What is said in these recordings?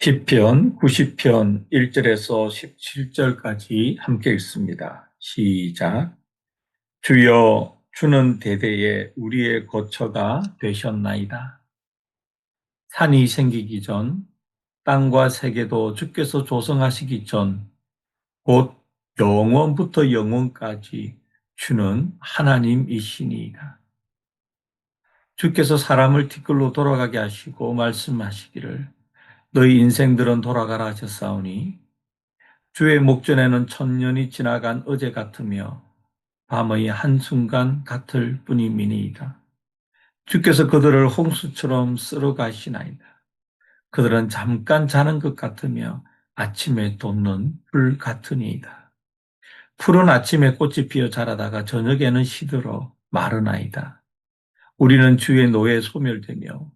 시편 90편 1절에서 17절까지 함께 읽습니다. 시작. 주여, 주는 대대에 우리의 거처가 되셨나이다. 산이 생기기 전, 땅과 세계도 주께서 조성하시기 전, 곧 영원부터 영원까지 주는 하나님이시니이다. 주께서 사람을 티끌로 돌아가게 하시고 말씀하시기를 너희 인생들은 돌아가라 하셨사오니 주의 목전에는 천년이 지나간 어제 같으며 밤의 한순간 같을 뿐이니이다. 주께서 그들을 홍수처럼 쓸어 가시나이다. 그들은 잠깐 자는 것 같으며 아침에 돋는 불 같으니이다. 푸른 아침에 꽃이 피어 자라다가 저녁에는 시들어 마르나이다. 우리는 주의 노에 소멸되며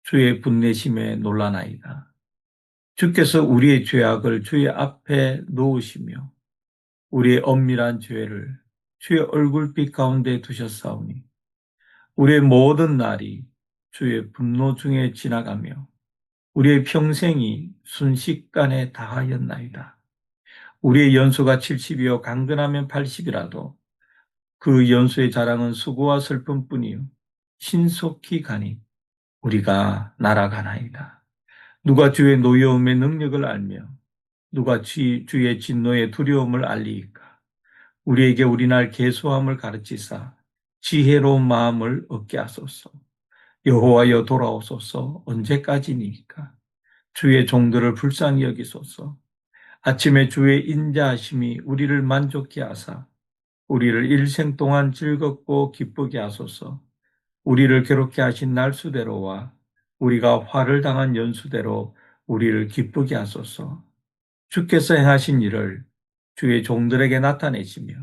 주의 분내심에 놀라나이다. 주께서 우리의 죄악을 주의 앞에 놓으시며 우리의 엄밀한 죄를 주의 얼굴빛 가운데 두셨사오니 우리의 모든 날이 주의 분노 중에 지나가며 우리의 평생이 순식간에 다하였나이다. 우리의 연수가 70이요 강건하면 80이라도 그 연수의 자랑은 수고와 슬픔뿐이요 신속히 가니 우리가 날아가나이다. 누가 주의 노여움의 능력을 알며 누가 주의 진노의 두려움을 알리이까. 우리에게 우리날 계수함을 가르치사 지혜로운 마음을 얻게 하소서. 여호와여 돌아오소서. 언제까지니까. 주의 종들을 불쌍히 여기소서. 아침에 주의 인자하심이 우리를 만족케 하사 우리를 일생 동안 즐겁고 기쁘게 하소서. 우리를 괴롭게 하신 날수대로와 우리가 화를 당한 연수대로 우리를 기쁘게 하소서. 주께서 행하신 일을 주의 종들에게 나타내시며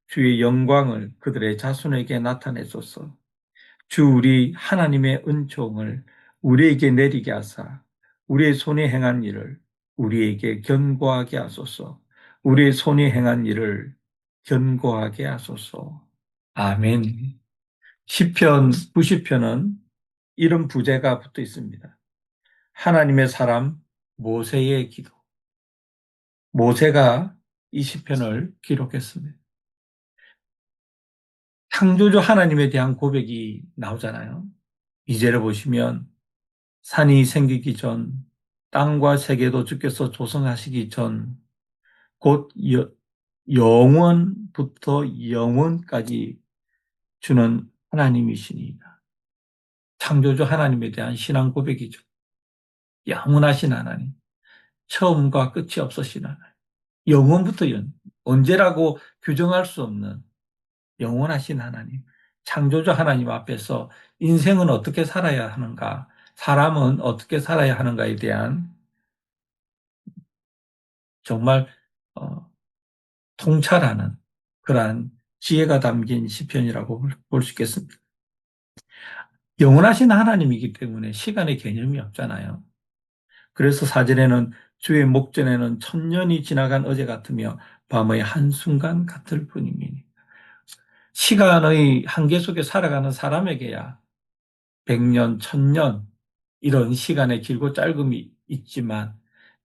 주의 영광을 그들의 자손에게 나타내소서. 주 우리 하나님의 은총을 우리에게 내리게 하사 우리의 손이 행한 일을 우리에게 견고하게 하소서. 우리의 손이 행한 일을 견고하게 하소서. 아멘. 시편 90편은 이런 부제가 붙어 있습니다. 하나님의 사람 모세의 기도. 모세가 이 시편을 기록했습니다. 창조주 하나님에 대한 고백이 나오잖아요. 2절에 보시면 산이 생기기 전, 땅과 세계도 주께서 조성하시기 전, 곧 영원부터 영원까지 주는 하나님이시니이다. 창조주 하나님에 대한 신앙 고백이죠. 영원하신 하나님, 처음과 끝이 없으신 하나님, 영원부터 언제라고 규정할 수 없는 영원하신 하나님, 창조주 하나님 앞에서 인생은 어떻게 살아야 하는가, 사람은 어떻게 살아야 하는가에 대한 정말 통찰하는 그러한 지혜가 담긴 시편이라고 볼 수 있겠습니다. 영원하신 하나님이기 때문에 시간의 개념이 없잖아요. 그래서 사절에는 주의 목전에는 천년이 지나간 어제 같으며 밤의 한순간 같을 뿐입니다. 시간의 한계 속에 살아가는 사람에게야 100년, 1000년 이런 시간의 길고 짧음이 있지만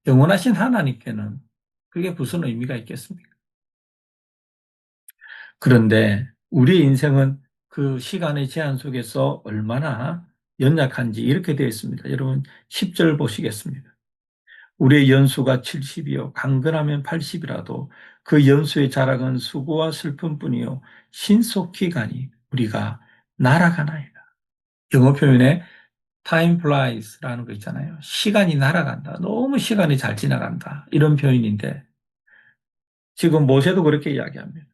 영원하신 하나님께는 그게 무슨 의미가 있겠습니까? 그런데 우리 인생은 그 시간의 제한 속에서 얼마나 연약한지 이렇게 되어 있습니다. 여러분 10절 보시겠습니다. 우리의 연수가 70이요 강건하면 80이라도 그 연수의 자락은 수고와 슬픔뿐이요 신속히 가니 우리가 날아가나이다. 영어 표현에 time flies라는 거 있잖아요. 시간이 날아간다. 너무 시간이 잘 지나간다. 이런 표현인데 지금 모세도 그렇게 이야기합니다.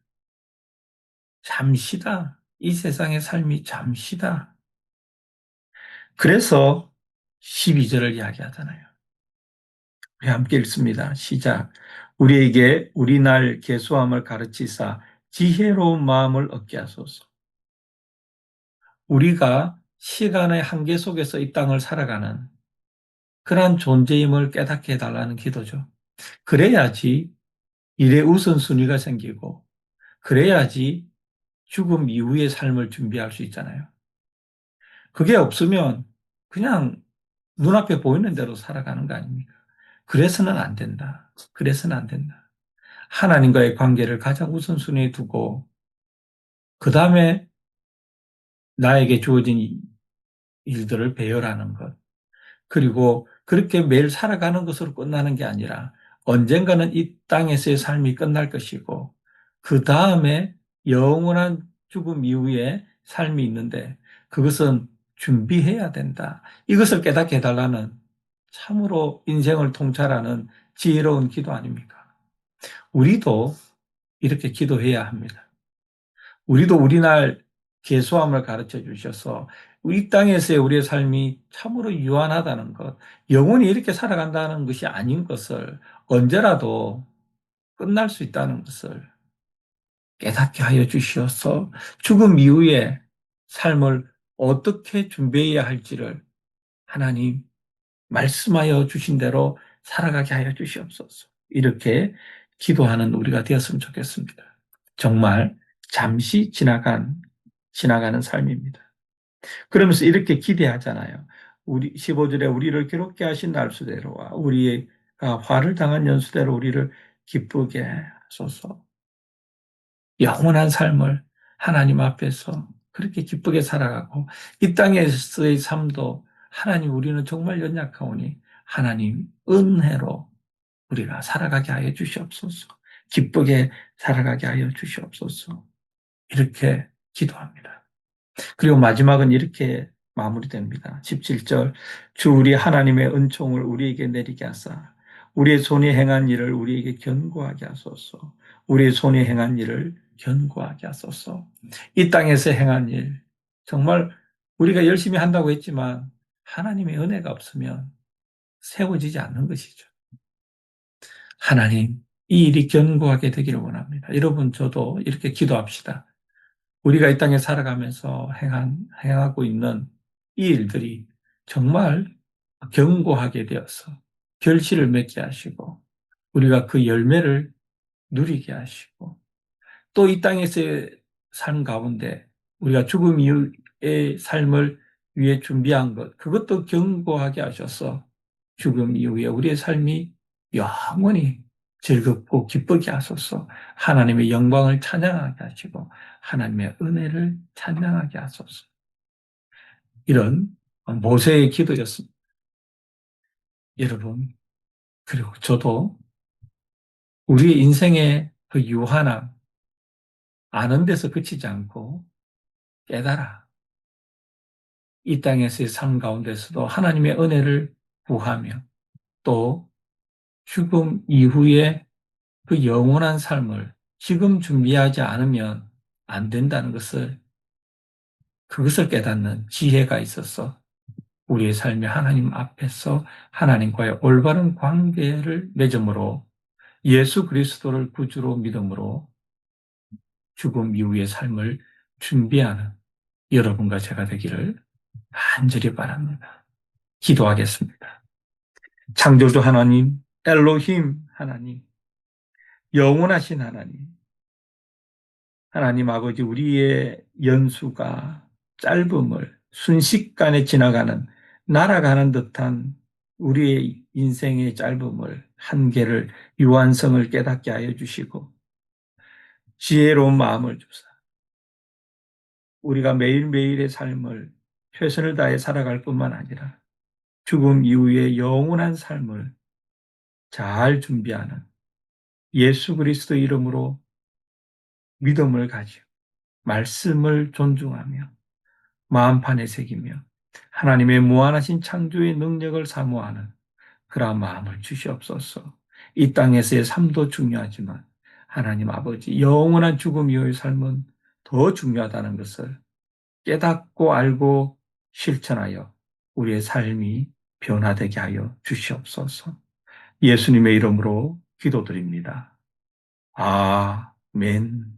잠시다. 이 세상의 삶이 잠시다. 그래서 12절을 이야기하잖아요. 우리 함께 읽습니다. 시작. 우리에게 우리 날 계수함을 가르치사 지혜로운 마음을 얻게 하소서. 우리가 시간의 한계 속에서 이 땅을 살아가는 그러한 존재임을 깨닫게 해달라는 기도죠. 그래야지 일의 우선순위가 생기고 그래야지 죽음 이후의 삶을 준비할 수 있잖아요. 그게 없으면 그냥 눈앞에 보이는 대로 살아가는 거 아닙니까? 그래서는 안 된다. 그래서는 안 된다. 하나님과의 관계를 가장 우선순위에 두고 그 다음에 나에게 주어진 일들을 배열하는 것. 그리고 그렇게 매일 살아가는 것으로 끝나는 게 아니라 언젠가는 이 땅에서의 삶이 끝날 것이고 그 다음에 영원한 죽음 이후에 삶이 있는데 그것은 준비해야 된다. 이것을 깨닫게 해달라는 참으로 인생을 통찰하는 지혜로운 기도 아닙니까? 우리도 이렇게 기도해야 합니다. 우리도 우리날 계수함을 가르쳐 주셔서 이 땅에서의 우리의 삶이 참으로 유한하다는 것, 영원히 이렇게 살아간다는 것이 아닌 것을 언제라도 끝날 수 있다는 것을 깨닫게 하여 주시어서 죽음 이후의 삶을 어떻게 준비해야 할지를 하나님 말씀하여 주신 대로 살아가게 하여 주시옵소서. 이렇게 기도하는 우리가 되었으면 좋겠습니다. 정말 잠시 지나가는 삶입니다. 그러면서 이렇게 기대하잖아요. 우리 15절에 우리를 괴롭게 하신 날수대로와 우리가 화를 당한 연수대로 우리를 기쁘게 하소서. 영원한 삶을 하나님 앞에서 그렇게 기쁘게 살아가고 이 땅에서의 삶도 하나님 우리는 정말 연약하오니 하나님 은혜로 우리가 살아가게 하여 주시옵소서. 기쁘게 살아가게 하여 주시옵소서. 이렇게 기도합니다. 그리고 마지막은 이렇게 마무리됩니다. 17절 주 우리 하나님의 은총을 우리에게 내리게 하사 우리의 손이 행한 일을 우리에게 견고하게 하소서. 우리의 손이 행한 일을 견고하게 하소서. 이 땅에서 행한 일 정말 우리가 열심히 한다고 했지만 하나님의 은혜가 없으면 세워지지 않는 것이죠. 하나님 이 일이 견고하게 되기를 원합니다. 여러분 저도 이렇게 기도합시다. 우리가 이 땅에 살아가면서 행하고 있는 이 일들이 정말 견고하게 되어서 결실을 맺게 하시고 우리가 그 열매를 누리게 하시고 또 이 땅에서의 삶 가운데 우리가 죽음 이후의 삶을 위해 준비한 것 그것도 견고하게 하셔서 죽음 이후에 우리의 삶이 영원히 즐겁고 기쁘게 하소서 하나님의 영광을 찬양하게 하시고 하나님의 은혜를 찬양하게 하소서. 이런 모세의 기도였습니다. 여러분, 그리고 저도 우리의 인생의 그 유한함, 아는 데서 그치지 않고 깨달아. 이 땅에서의 삶 가운데서도 하나님의 은혜를 구하며 또 죽음 이후에 그 영원한 삶을 지금 준비하지 않으면 안 된다는 것을 그것을 깨닫는 지혜가 있어서 우리의 삶이 하나님 앞에서 하나님과의 올바른 관계를 맺음으로 예수 그리스도를 구주로 믿음으로 죽음 이후의 삶을 준비하는 여러분과 제가 되기를 간절히 바랍니다. 기도하겠습니다. 창조주 하나님, 엘로힘 하나님, 영원하신 하나님, 하나님 아버지 우리의 연수가 짧음을 순식간에 지나가는 날아가는 듯한 우리의 인생의 짧음을 한계를 유한성을 깨닫게 하여 주시고 지혜로운 마음을 주사 우리가 매일매일의 삶을 최선을 다해 살아갈 뿐만 아니라 죽음 이후의 영원한 삶을 잘 준비하는 예수 그리스도 이름으로 믿음을 가지고 말씀을 존중하며 마음판에 새기며 하나님의 무한하신 창조의 능력을 사모하는 그러한 마음을 주시옵소서. 이 땅에서의 삶도 중요하지만 하나님 아버지 영원한 죽음 이후의 삶은 더 중요하다는 것을 깨닫고 알고 실천하여 우리의 삶이 변화되게 하여 주시옵소서. 예수님의 이름으로 기도드립니다. 아멘.